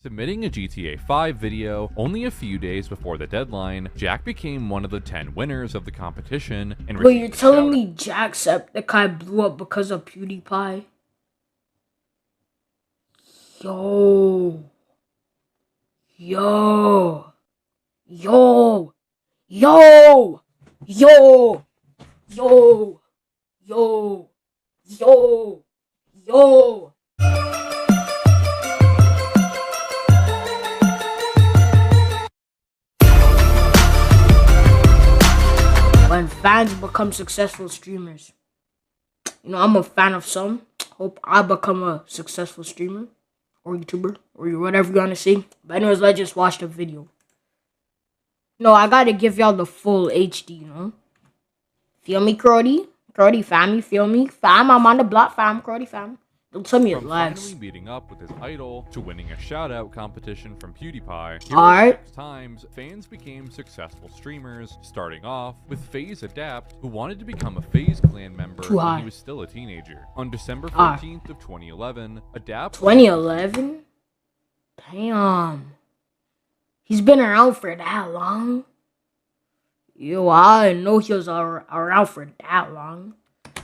Submitting a GTA 5 video only a few days before the deadline, Jack became one of the 10 winners of the competition and Wait, you're telling me Jacksepticeye blew up because of PewDiePie? Yo. Yo. Yo. Yo. Yo. Yo. Yo. Yo. Yo. When fans become successful streamers. You know, I'm a fan of some. Hope I become a successful streamer or YouTuber or whatever you want to say. But anyways, let's just watch the video. No, I gotta give y'all the full HD, you know? Feel me, Crody? Crody fam, you feel me? Fam, I'm on the block, fam. Crody fam. Don't tell me it lags. Finally meeting up with his idol to winning a shout-out competition from PewDiePie, Alright. 6 times, fans became successful streamers, starting off with FaZe Adapt, who wanted to become a FaZe clan member when he was still a teenager. On December 14th of 2011, Adapt... 2011? Damn. He's been around for that long? Yo, I didn't know he was around for that long.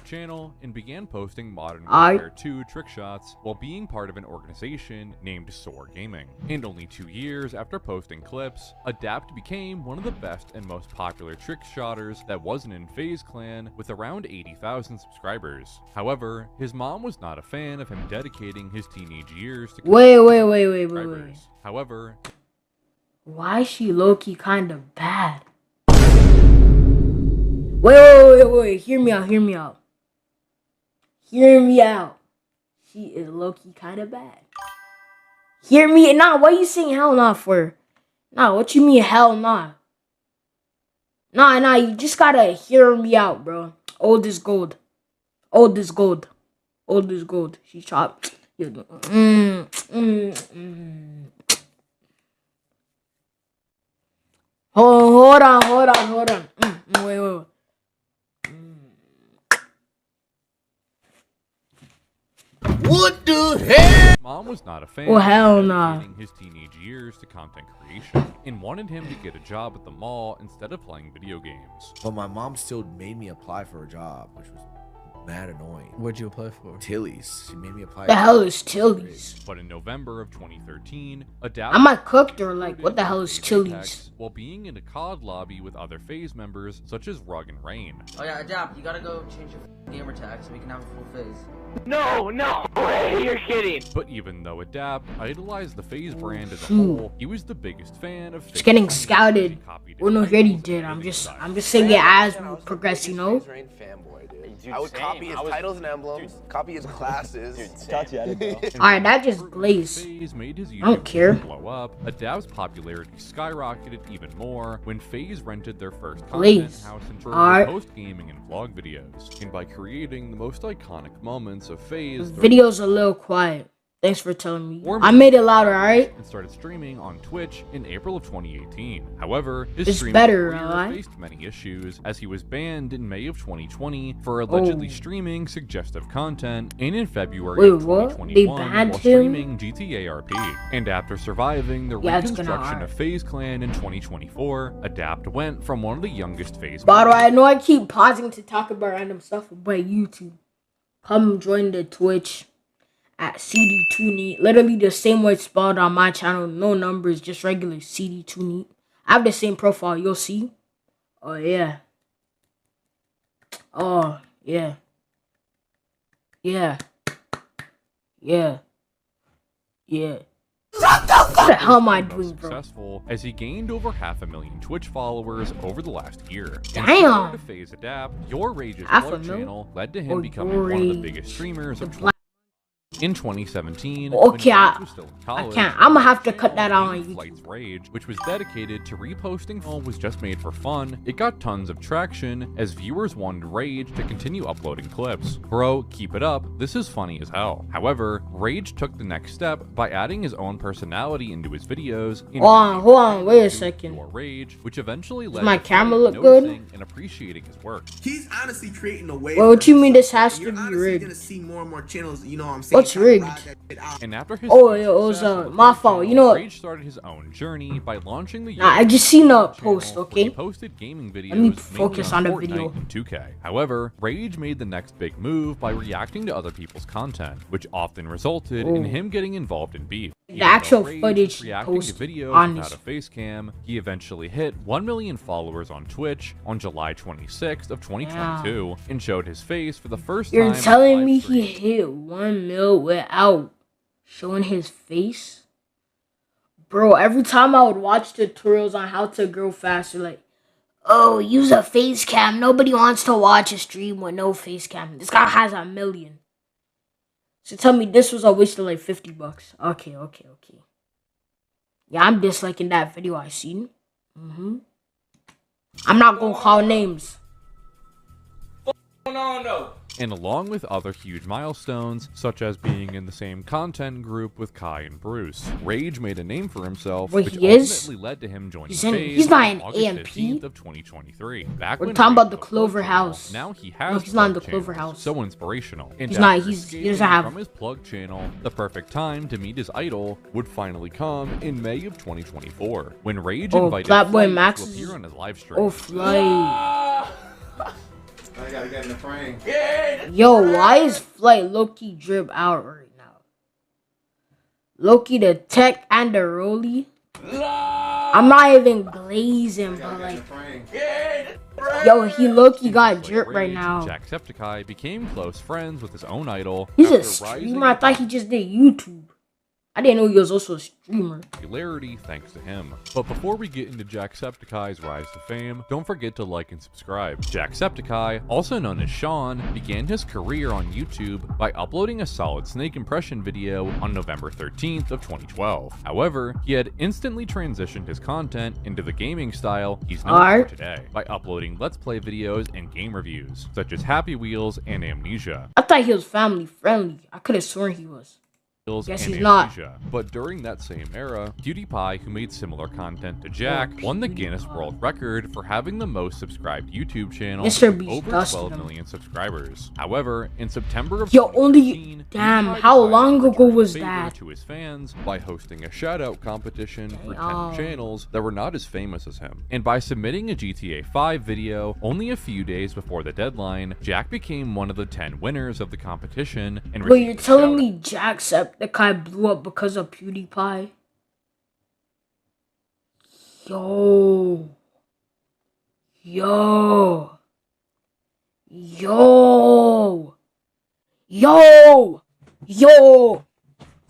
Channel and began posting Modern Warfare 2 trick shots while being part of an organization named Soar Gaming. And only 2 years after posting clips, Adapt became one of the best and most popular trick shotters that wasn't in FaZe Clan with around 80,000 subscribers. However, his mom was not a fan of him dedicating his teenage years to Wait. However, why is she low-key kind of bad? Wait, hear me out. Hear me out. She is low-key kind of bad. Hear me. Nah, what are you saying hell nah for? Nah, what you mean hell nah? Nah, you just gotta hear me out, bro. Old is gold. She chopped. Hold on. Wait. What the hell? Mom was not a fan of dedicating his teenage years to content creation and wanted him to get a job at the mall instead of playing video games. But my mom still made me apply for a job, which was mad annoying. What'd you apply for? Tilly's. She made me apply. The hell is Tilly's? But in November of 2013, Adapt... I might cook her like, what the hell is Tilly's? While being in a COD lobby with other FaZe members such as Rug and Rain. Oh yeah, Adapt, you gotta go change your gamer tag so we can have a full FaZe. No way, you're kidding. But even though Adapt idolized the FaZe brand as a whole, he was the biggest fan of FaZe. It's getting scouted. Well, no, he already did. I'm just saying it as we progress, you know? I would copy his titles and emblems, copy his classes. Alright, that just glazed. FaZe made his I don't care. blow up. Adapt's popularity skyrocketed even more when FaZe rented their first content house and post gaming and vlog videos. And by creating the most iconic moments of FaZe, the video's a little quiet. Thanks for telling me. I made it louder, alright? And started streaming on Twitch in April of 2018. However, his it's streaming better, career faced many issues as he was banned in May of 2020 for allegedly streaming suggestive content, and in February of 2021 while streaming GTA RP. And after surviving the reconstruction of FaZe Clan in 2024, Adapt went from one of the youngest FaZe. By the way, I know I keep pausing to talk about random stuff about YouTube. Come join the Twitch at CD2Neat. Literally the same way it's spelled on my channel. No numbers, just regular CD2Neat. I have the same profile, you'll see. Oh yeah. What the hell am I doing, bro? Successful as he gained over 500,000 Twitch followers over the last year. Damn. To FaZe Adapt, YourRAGE's vlog channel led to him becoming one of the biggest streamers of in 2017, okay, I college, can't. I'm gonna have to cut that out on YouTube. Rage, which was dedicated to reposting was just made for fun. It got tons of traction as viewers wanted Rage to continue uploading clips. Bro, keep it up. This is funny as hell. However, Rage took the next step by adding his own personality into his videos. Hold on, wait a second. Rage, which eventually led Does my to camera look good? And appreciating his work. He's honestly creating a way. Well, what you mean this has to be rigged? You're gonna see more and more channels. You know what I'm saying? What's it's rigged. And after his Oh, it was my fault. You know what? Rage started his own journey by launching the I just seen a channel post, where okay? he posted gaming videos Let me mainly focus on the Fortnite video. and 2K. However, Rage made the next big move by reacting to other people's content, which often resulted in him getting involved in beef. The Even though actual Rage footage was he reacting to posted videos on without his- a face cam, he eventually hit 1 million followers on Twitch on July 26th of 2022 and showed his face for the first time. You're on telling live me stream. he hit 1 mil without showing his face? Bro, every time I would watch tutorials on how to grow faster, like, oh, use a face cam. Nobody wants to watch a stream with no face cam. This guy has 1 million. So tell me this was a waste of like $50. Okay. Yeah, I'm disliking that video I seen. I'm not gonna call names. And along with other huge milestones, such as being in the same content group with Kai and Bruce, Rage made a name for himself, Wait, which he is? ultimately led to him joining He's FaZe not on in August AMP? 15th of 2023. Back We're when talking Rage about the was a Clover plug channel, House. Now he No, has he's not in the plug Clover channels, House. So inspirational. And He's not, after he escaping doesn't have- from his plug channel, the perfect time to meet his idol would finally come in May of 2024, when Rage invited Flatboy Flight Max to is- appear on his live stream. Oh, Flight. I gotta get in the frame. Yo, why is Flight Loki drip out right now? Loki the tech and the rolly. I'm not even glazing, but like, yo, he Loki got Like drip right Rage, now. Jacksepticeye became close friends with his own idol. He's a after rising streamer. I thought he just did YouTube. I didn't know he was also a streamer. popularity thanks to him. But before we get into Jacksepticeye's rise to fame, don't forget to like and subscribe. Jacksepticeye, also known as Sean, began his career on YouTube by uploading a Solid Snake impression video on November 13th of 2012. However, he had instantly transitioned his content into the gaming style he's known for today by uploading Let's Play videos and game reviews, such as Happy Wheels and Amnesia. I thought he was family friendly. I could have sworn he was. Guess and he's not. Amnesia. But during that same era, PewDiePie, who made similar content to Jack, won the Guinness World Record for having the most subscribed YouTube channel Mr. with Beast over dusted 12 him. million subscribers. However, in September of Yo, only 2015, damn, PewDiePie how decided long to ago return was favor that? to his fans by hosting a shout-out competition for 10 Damn. channels that were not as famous as him. And by submitting a GTA 5 video only a few days before the deadline, Jack became one of the 10 winners of the competition and Wait, received you're a telling shout-out. me Jacksepticeye blew up because of PewDiePie? Yo. Yo. Yo. Yo. Yo.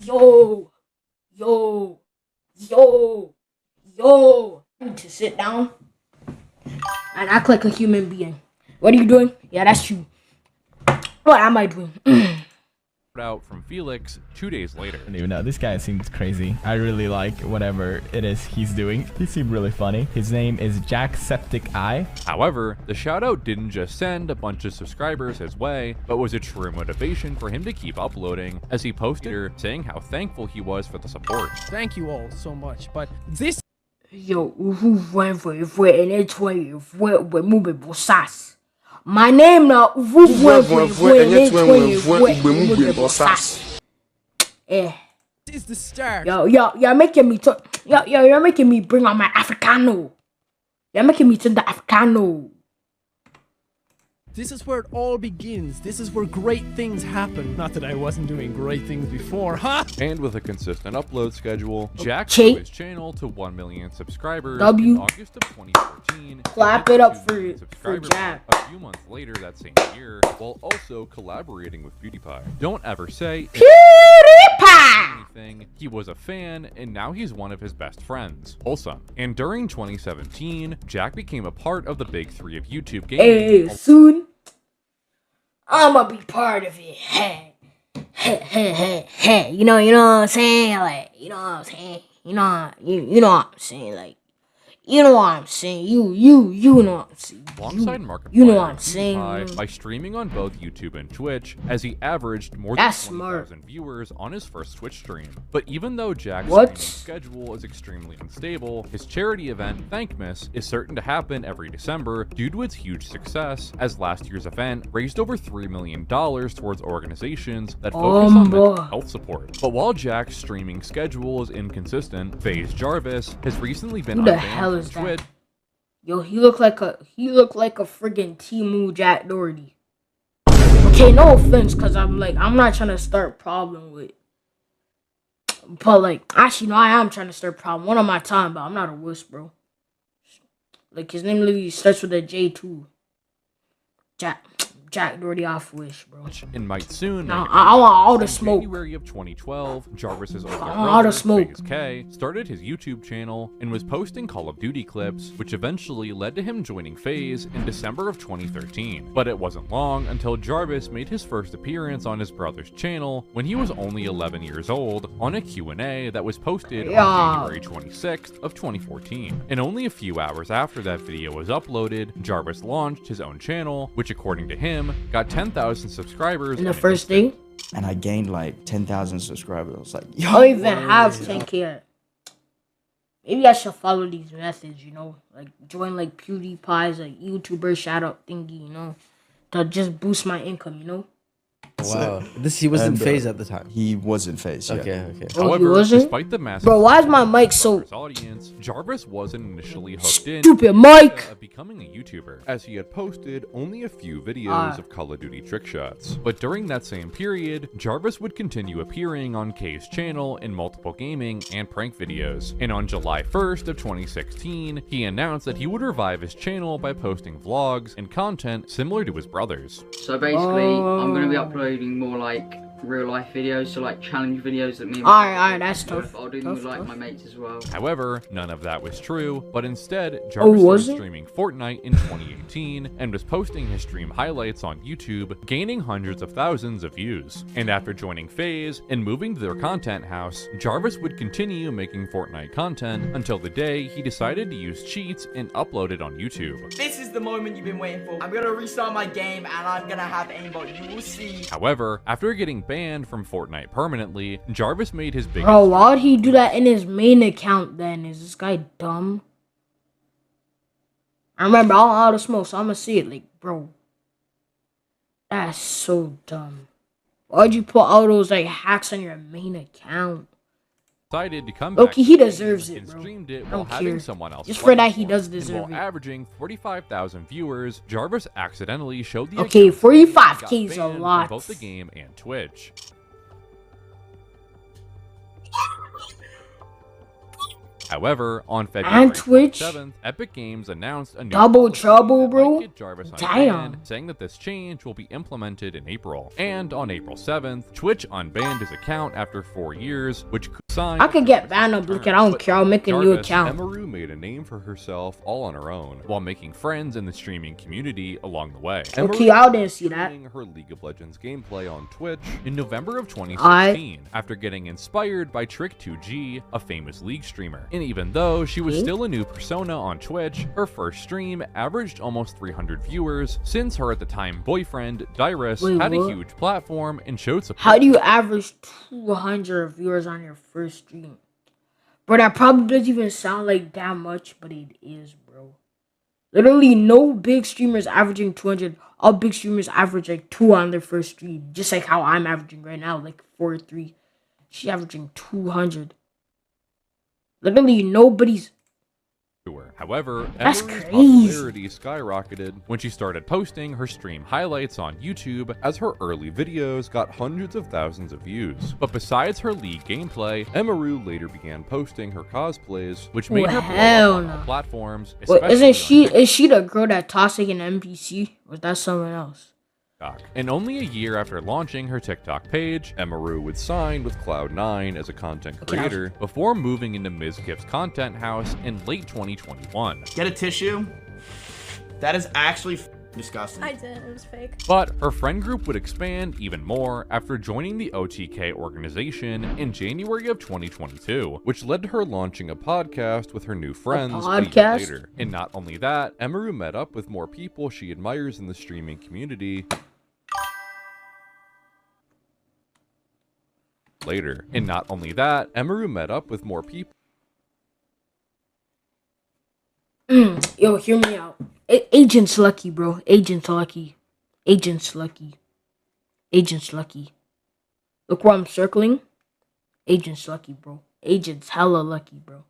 Yo. Yo. Yo. Yo. I need to sit down and act like a human being. What are you doing? Yeah, that's you. What am I doing? Out from Felix 2 days later. I don't even know. This guy seems crazy. I really like whatever it is he's doing. He seemed really funny. His name is Jacksepticeye. However, the shoutout didn't just send a bunch of subscribers his way, but was a true motivation for him to keep uploading, as he posted saying how thankful he was for the support. Thank you all so much, but this Yo, my name now. is the start. Yo, you're making me talk. You're making me bring on my Africano. You're making me to the Africano. This is where it all begins. This is where great things happen. Not that I wasn't doing great things before, huh? And with a consistent upload schedule, Jack Okay. grew his channel to 1 million subscribers W. in August of 2014. Clap and it up 2 for- million for subscribers Jack. A few months later that same year, while also collaborating with PewDiePie. Don't ever say PewDiePie. anything. He was a fan, and now he's one of his best friends. Wholesome. And during 2017, Jack became a part of the big three of YouTube gaming. Hey, soon I'ma be part of it. Hey, hey. You know what I'm saying? Like, you know what I'm saying? You know what I'm saying? Like, You know what I'm saying. You know what I'm saying. Alongside Markiplier, you know what I'm PewDiePie saying. by streaming on both YouTube and Twitch, as he averaged more than That's 20,000 viewers on his first Twitch stream. But even though Jack's What? streaming schedule is extremely unstable, his charity event, Thankmas, is certain to happen every December due to its huge success, as last year's event raised over $3 million towards organizations that focus on mental health support. But while Jack's streaming schedule is inconsistent, FaZe Jarvis has recently been Who the unbanned hell from is that? Twitch. Yo, he looked like a friggin' Timu Jack Doherty. Okay, no offense, cause I'm not trying to start problem with. But like, actually, no, I am trying to start problem. What am I talking about? I'm not a wuss, bro. Like his name literally starts with a J too. Jack Doherty off Wish, bro. And might soon. Now, I want all the In smoke. January of 2012, Jarvis's older all the brother, smoke. FaZe K, started his YouTube channel and was posting Call of Duty clips, which eventually led to him joining FaZe in December of 2013. But it wasn't long until Jarvis made his first appearance on his brother's channel when he was only 11 years old on a Q&A that was posted on January 26th of 2014. And only a few hours after that video was uploaded, Jarvis launched his own channel, which according to him, got 10,000 subscribers In the first day? And I gained like 10,000 subscribers. I was like, yo, I don't even have 10K yet. Maybe I should follow these methods, you know? Like, join, like, PewDiePie's, like, YouTuber shout-out thingy, you know? To just boost my income, you know? Wow. He was in FaZe at the time. He was in FaZe, yeah. Okay. Oh, However, he wasn't? despite the massive Bro, why is my mic so... audience, Jarvis wasn't initially hooked in Stupid mic! of becoming a YouTuber, as he had posted only a few videos of Call of Duty trick shots. But during that same period, Jarvis would continue appearing on K's channel in multiple gaming and prank videos. And on July 1st of 2016, he announced that he would revive his channel by posting vlogs and content similar to his brother's. So basically, I'm going to be uploading more like real life videos, so like challenge videos that me and Alright, that's tough. I'll do them with like my mates as well. However, none of that was true, but instead, Jarvis was started it? streaming Fortnite in 2018 and was posting his stream highlights on YouTube, gaining hundreds of thousands of views. And after joining FaZe and moving to their content house, Jarvis would continue making Fortnite content until the day he decided to use cheats and upload it on YouTube. This is the moment you've been waiting for. I'm gonna restart my game and I'm gonna have aimbot. You will see. However, after getting banned from Fortnite permanently, Jarvis made his biggest... Bro, why would he do that in his main account then? Is this guy dumb? I remember all out of smoke, so I'm gonna see it. Like, bro, that's so dumb. Why'd you put all those like hacks on your main account? Decided to come Okay, back he deserves it, and bro. streamed it I while don't having care. someone else Just play for that, he it. does And deserve while it. averaging 45,000 viewers, Jarvis accidentally showed the Okay, account and got 45K is a banned from lot. both the game and Twitch. However, on February Twitch? 7th, Epic Games announced a new Double policy trouble, that bro? might get Jarvis Damn. unbanned, saying that this change will be implemented in April. And on April 7th, Twitch unbanned his account after 4 years, which could sign... I could get banned up, look at, I don't care, I'll make a new Jarvis, account. Emiru made a name for herself all on her own, while making friends in the streaming community along the way. Okay, I didn't see that. Streaming her League of Legends gameplay on Twitch in November of 2016, after getting inspired by Trick2G, a famous League streamer. And even though she was still a new persona on Twitch, her first stream averaged almost 300 viewers, since her at the time boyfriend, Dyrus, had a huge platform and showed support. How do you average 200 viewers on your first stream? Bro, that probably doesn't even sound like that much, but it is, bro. Literally, no big streamers averaging 200. All big streamers average like 2 on their first stream. Just like how I'm averaging right now, like 4 or 3. She's averaging 200. Literally, nobody's... However, That's Emiru's crazy. popularity skyrocketed when she started posting her stream highlights on YouTube, as her early videos got hundreds of thousands of views. But besides her League gameplay, Emiru later began posting her cosplays, which made her blow hell up on no. all platforms. Wait, especially on is she the girl that toxic in NPC? Or was that someone else? TikTok. And only a year after launching her TikTok page, Emiru would sign with Cloud9 as a content creator before moving into Mizkif's content house in late 2021. Get a tissue. That is actually Disgusting. I did. It was fake. But her friend group would expand even more after joining the OTK organization in January of 2022, which led to her launching a podcast with her new friends a year later. And not only that, Emiru met up with more people she admires in the streaming community later. And not only that, Emiru met up with more people. Yo, hear me out. Agent's lucky, bro. Agent's lucky. Agent's lucky. Agent's lucky. Look where I'm circling. Agent's lucky, bro. Agent's hella lucky, bro.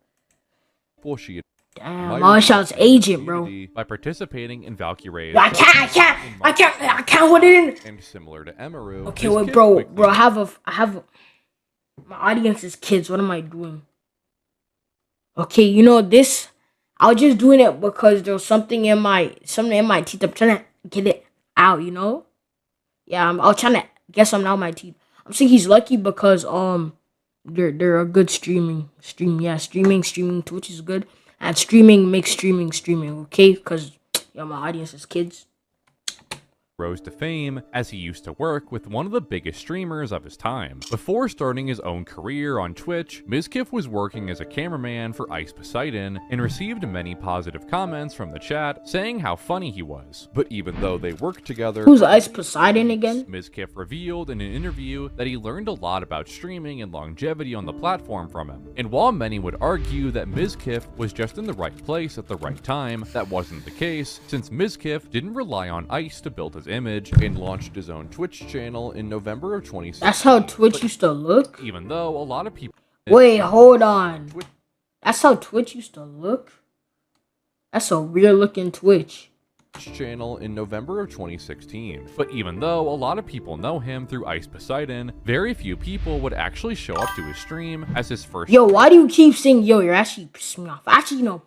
Damn, all shouts agent, bro. By participating in Valkyrie's. I can't hold it in. And similar to Emiru. Okay, wait, bro. I have my audience is kids. What am I doing? Okay, you know this. I was just doing it because there was something in my teeth. I'm trying to get it out, you know? Yeah, I was trying to get something out of my teeth. I'm saying he's lucky because they're a good streaming. Twitch is good. And streaming makes streaming, okay? Because yeah, my audience is kids. Rose to fame as he used to work with one of the biggest streamers of his time. Before starting his own career on Twitch, Mizkif was working as a cameraman for Ice Poseidon and received many positive comments from the chat saying how funny he was. But even though they worked together, who's Ice Poseidon again? Mizkif revealed in an interview that he learned a lot about streaming and longevity on the platform from him. And while many would argue that Mizkif was just in the right place at the right time, that wasn't the case, since Mizkif didn't rely on Ice to build his image and launched his own Twitch channel in November of 2016. That's how Twitch used to look? Even though a lot of people... Wait, hold on. That's how Twitch used to look? That's a weird looking Twitch. Channel in November of 2016. But even though a lot of people know him through Ice Poseidon, very few people would actually show up to his stream as his first... Yo, why do you keep saying yo? You're actually pissing me off. Actually, you know,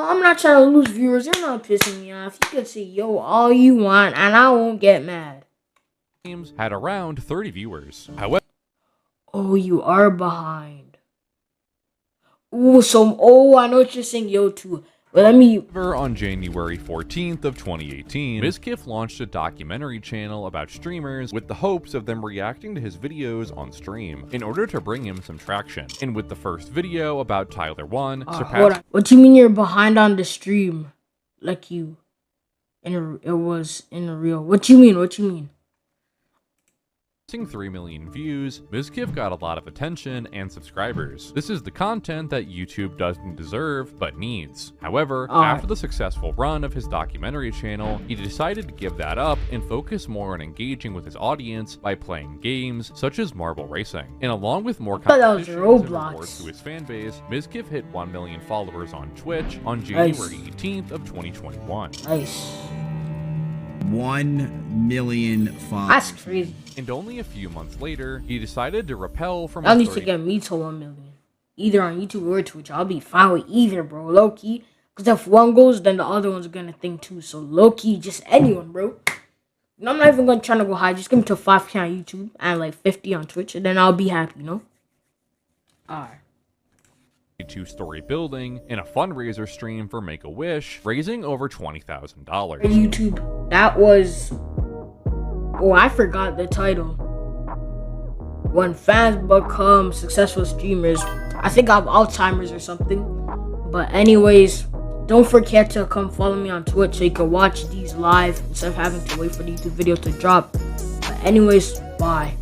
I'm not trying to lose viewers. You're not pissing me off. You could say yo all you want, and I won't get mad. Had around 30 viewers. However, oh, you are behind. Oh, I know what you're saying, yo, too. But let me... On January 14th of 2018, Mizkif launched a documentary channel about streamers with the hopes of them reacting to his videos on stream in order to bring him some traction. And with the first video about Tyler 1 surpassed... What do you mean you're behind on the stream? Like you... it was in the real... What you mean? 3 million views, Mizkif got a lot of attention and subscribers. This is the content that YouTube doesn't deserve, but needs. However, after the successful run of his documentary channel, he decided to give that up and focus more on engaging with his audience by playing games such as marble racing. And along with more competitions and rewards to his fanbase, Mizkif hit 1 million followers on Twitch on January 18th of 2021. Nice. 1 million followers. That's crazy. And only a few months later, he decided to repel from... Y'all need to get me to 1 million. Either on YouTube or Twitch. I'll be fine with either, bro. Low-key. Because if one goes, then the other one's gonna think too. So low-key, just anyone, bro. And I'm not even gonna try to go high. Just give me to 5K on YouTube and like 50 on Twitch. And then I'll be happy, you know? Alright. 2-story building in a fundraiser stream for Make-A-Wish, raising over $20,000. YouTube, that was... Oh, I forgot the title. When fans become successful streamers. I think I have Alzheimer's or something. But anyways, don't forget to come follow me on Twitch so you can watch these live instead of having to wait for the YouTube video to drop. But anyways, bye.